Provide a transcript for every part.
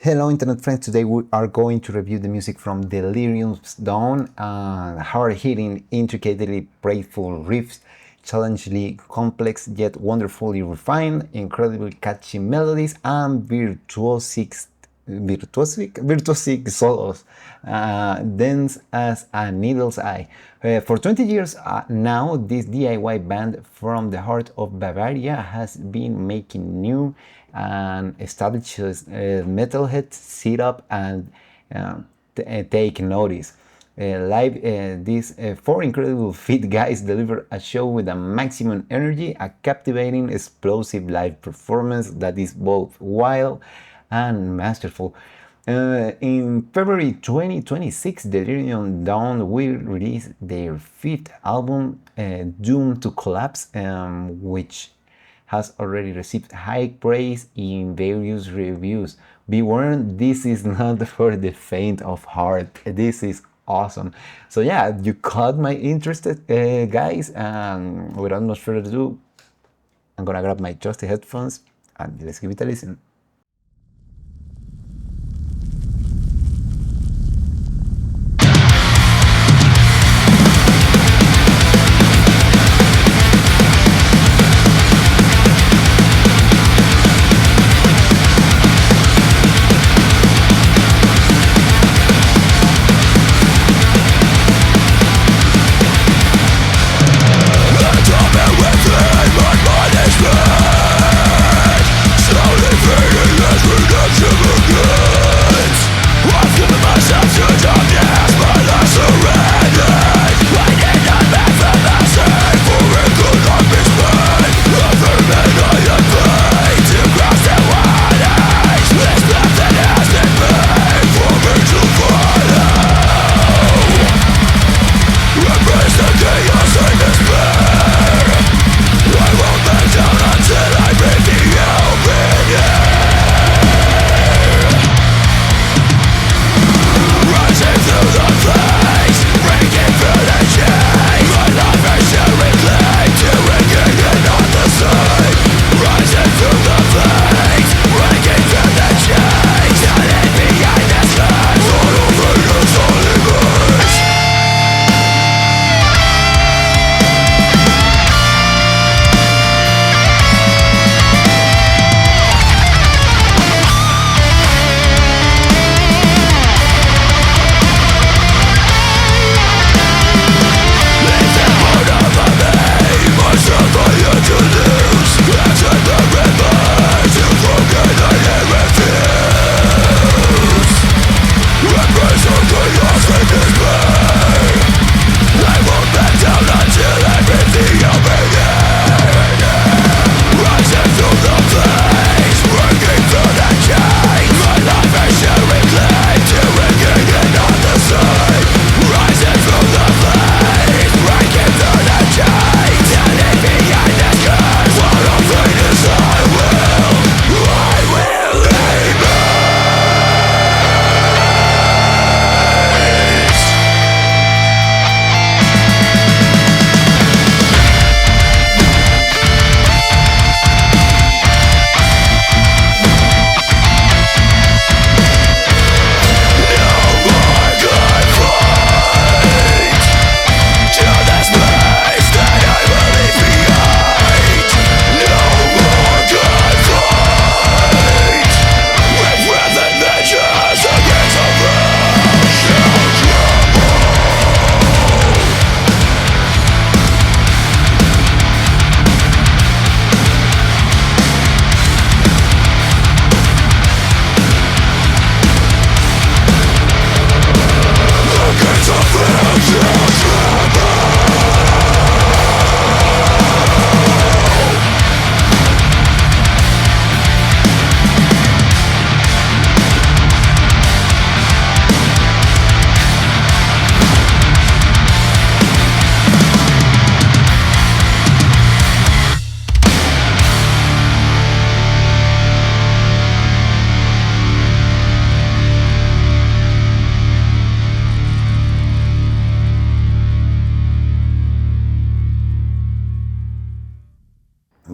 Hello internet friends, today we are going to review the music from Delirium's Dawn, hard-hitting, intricately playful riffs, challengingly complex yet wonderfully refined, incredibly catchy melodies, and virtuosic solos, dense as a needle's eye. For 20 years now, this DIY band from the heart of Bavaria has been making new and establishes metalheads sit up and take notice. These four incredible fit guys deliver a show with a maximum energy, a captivating, explosive live performance that is both wild and masterful. In February 2026, Delirium Dawn will release their fifth album, Doomed to Collapse, which has already received high praise in various reviews. Be warned, this is not for the faint of heart. This is awesome. So yeah, you caught my interest, guys. And without much further ado, I'm gonna grab my trusty headphones and let's give it a listen.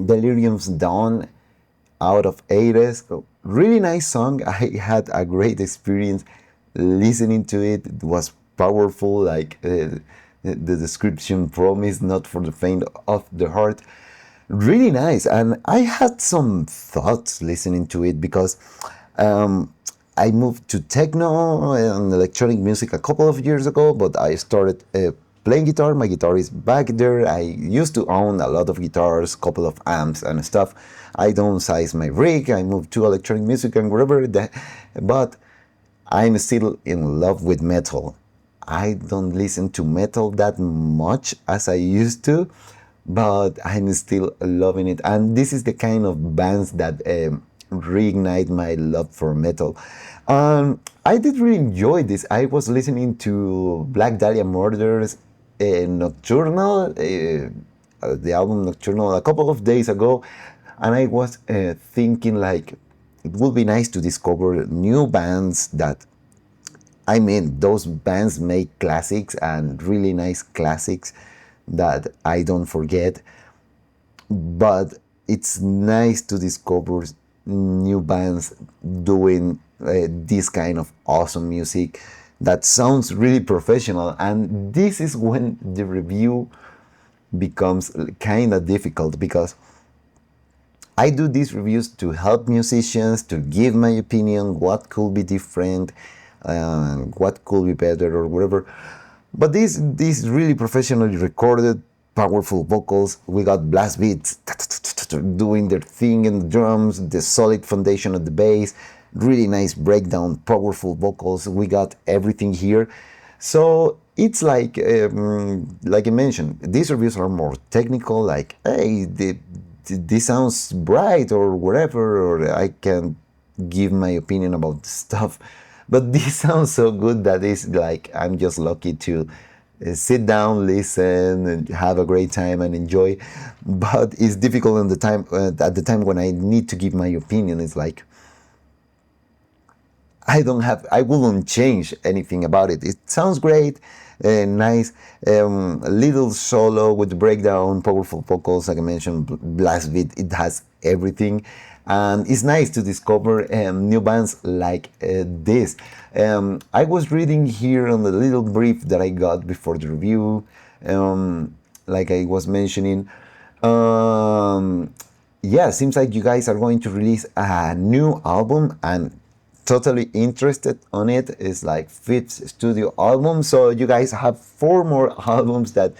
Delirium's Dawn out of 80s. Really nice song. I had a great experience listening to it. It was powerful, like the description promised, not for the faint of the heart. Really nice. And I had some thoughts listening to it because um, I moved to techno and electronic music a couple of years ago, but I started playing guitar. My guitar is back there. I used to own a lot of guitars, couple of amps and stuff. I downsized my rig. I moved to electronic music and whatever that, but I'm still in love with metal. I don't listen to metal that much as I used to, but I'm still loving it. And this is the kind of bands that reignite my love for metal. I did really enjoy this. I was listening to Black Dahlia Murders Nocturnal, the album Nocturnal, a couple of days ago, and I was thinking like it would be nice to discover new bands that, I mean, those bands make classics and really nice classics that I don't forget. But it's nice to discover new bands doing this kind of awesome music that sounds really professional. And this is when the review becomes kind of difficult because I do these reviews to help musicians, to give my opinion, what could be different, what could be better or whatever. But this really professionally recorded, powerful vocals. We got blast beats doing their thing in the drums, the solid foundation of the bass, really nice breakdown, powerful vocals. We got everything here. So it's like I mentioned, these reviews are more technical, like, hey, this sounds bright or whatever, or I can give my opinion about the stuff. But this sounds so good that it's like I'm just lucky to sit down, listen, and have a great time and enjoy. But it's difficult at the time when I need to give my opinion. It's like I wouldn't change anything about it. It sounds great, nice, a little solo with the breakdown, powerful vocals, like I mentioned, blast beat. It has everything, and it's nice to discover new bands like this. I was reading here on the little brief that I got before the review, like I was mentioning. Yeah, seems like you guys are going to release a new album, and totally interested on it. It's like fifth studio album, so you guys have 4 more albums that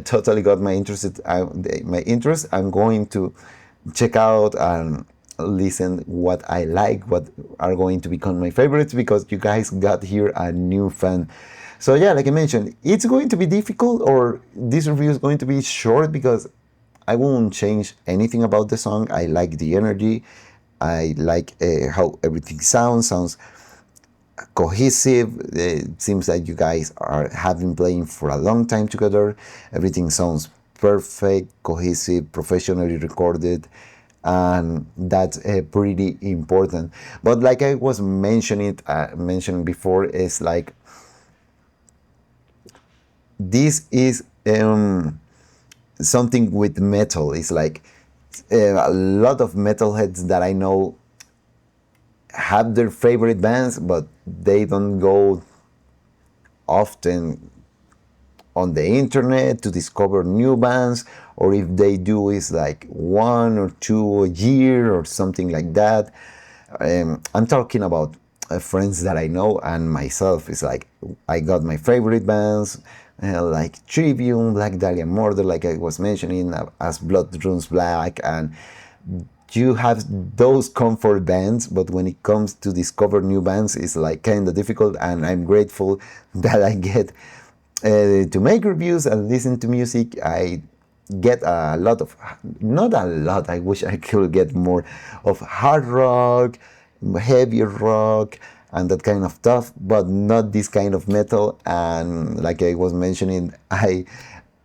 totally got my interest. I'm going to check out and listen what I like, what are going to become my favorites, because you guys got here a new fan. So yeah, like I mentioned, it's going to be difficult, or this review is going to be short because I won't change anything about the song. I like the energy. I like how everything sounds cohesive. It seems like you guys have been playing for a long time together. Everything sounds perfect, cohesive, professionally recorded, and that's pretty important. But like I was mentioning before, is like this is something with metal. It's like a lot of metalheads that I know have their favorite bands, but they don't go often on the internet to discover new bands, or if they do, it's like 1 or 2 a year or something like that. I'm talking about friends that I know and myself. It's like I got my favorite bands, like Trivium, Black Dahlia Murder, like I was mentioning, As Blood Runs Black, and you have those comfort bands, but when it comes to discover new bands, it's like kind of difficult, and I'm grateful that I get to make reviews and listen to music. I get a lot of, not a lot, I wish I could get more of hard rock, heavier rock, and that kind of stuff, but not this kind of metal. And like I was mentioning, I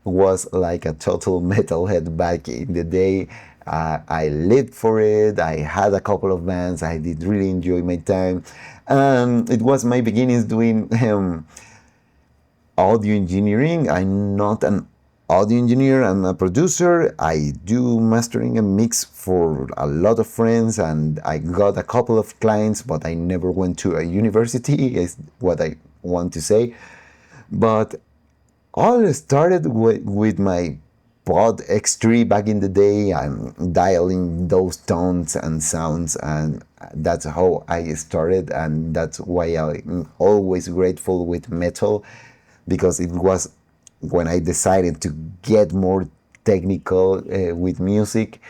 was like a total metalhead back in the day. I lived for it. I had a couple of bands. I did really enjoy my time. It was my beginnings doing audio engineering. I'm not an audio engineer and a producer. I do mastering and mix for a lot of friends, and I got a couple of clients, but I never went to a university, is what I want to say. But all started with my Pod X3 back in the day. I'm dialing those tones and sounds, and that's how I started, and that's why I'm always grateful with metal, because it was when I decided to get more technical with music.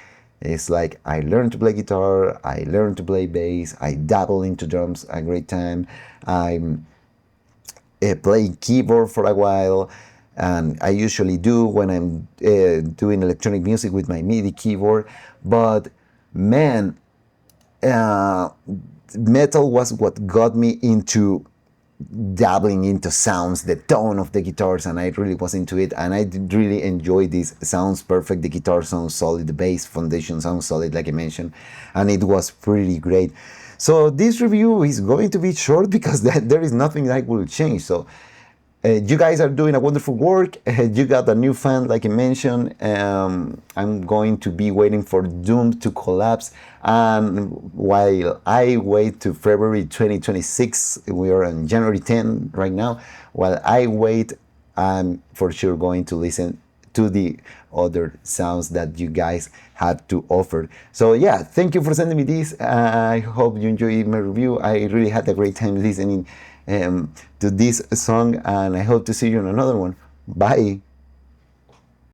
It's like I learned to play guitar, I learned to play bass, I dabble into drums a great time. I'm playing keyboard for a while, and I usually do when I'm doing electronic music with my MIDI keyboard. But man, uh, metal was what got me into dabbling into sounds, the tone of the guitars, and I really was into it, and I did really enjoy this. Sounds perfect, the guitar sounds solid, the bass foundation sounds solid, like I mentioned, and it was pretty great. So this review is going to be short because there is nothing that will change. So you guys are doing a wonderful work. You got a new fan, like I mentioned. I'm going to be waiting for Doom to collapse. And while I wait to February 2026, we are on January 10 right now. While I wait, I'm for sure going to listen to the other sounds that you guys had to offer. So yeah, thank you for sending me this. I hope you enjoyed my review. I really had a great time listening to this song, and I hope to see you in another one. Bye.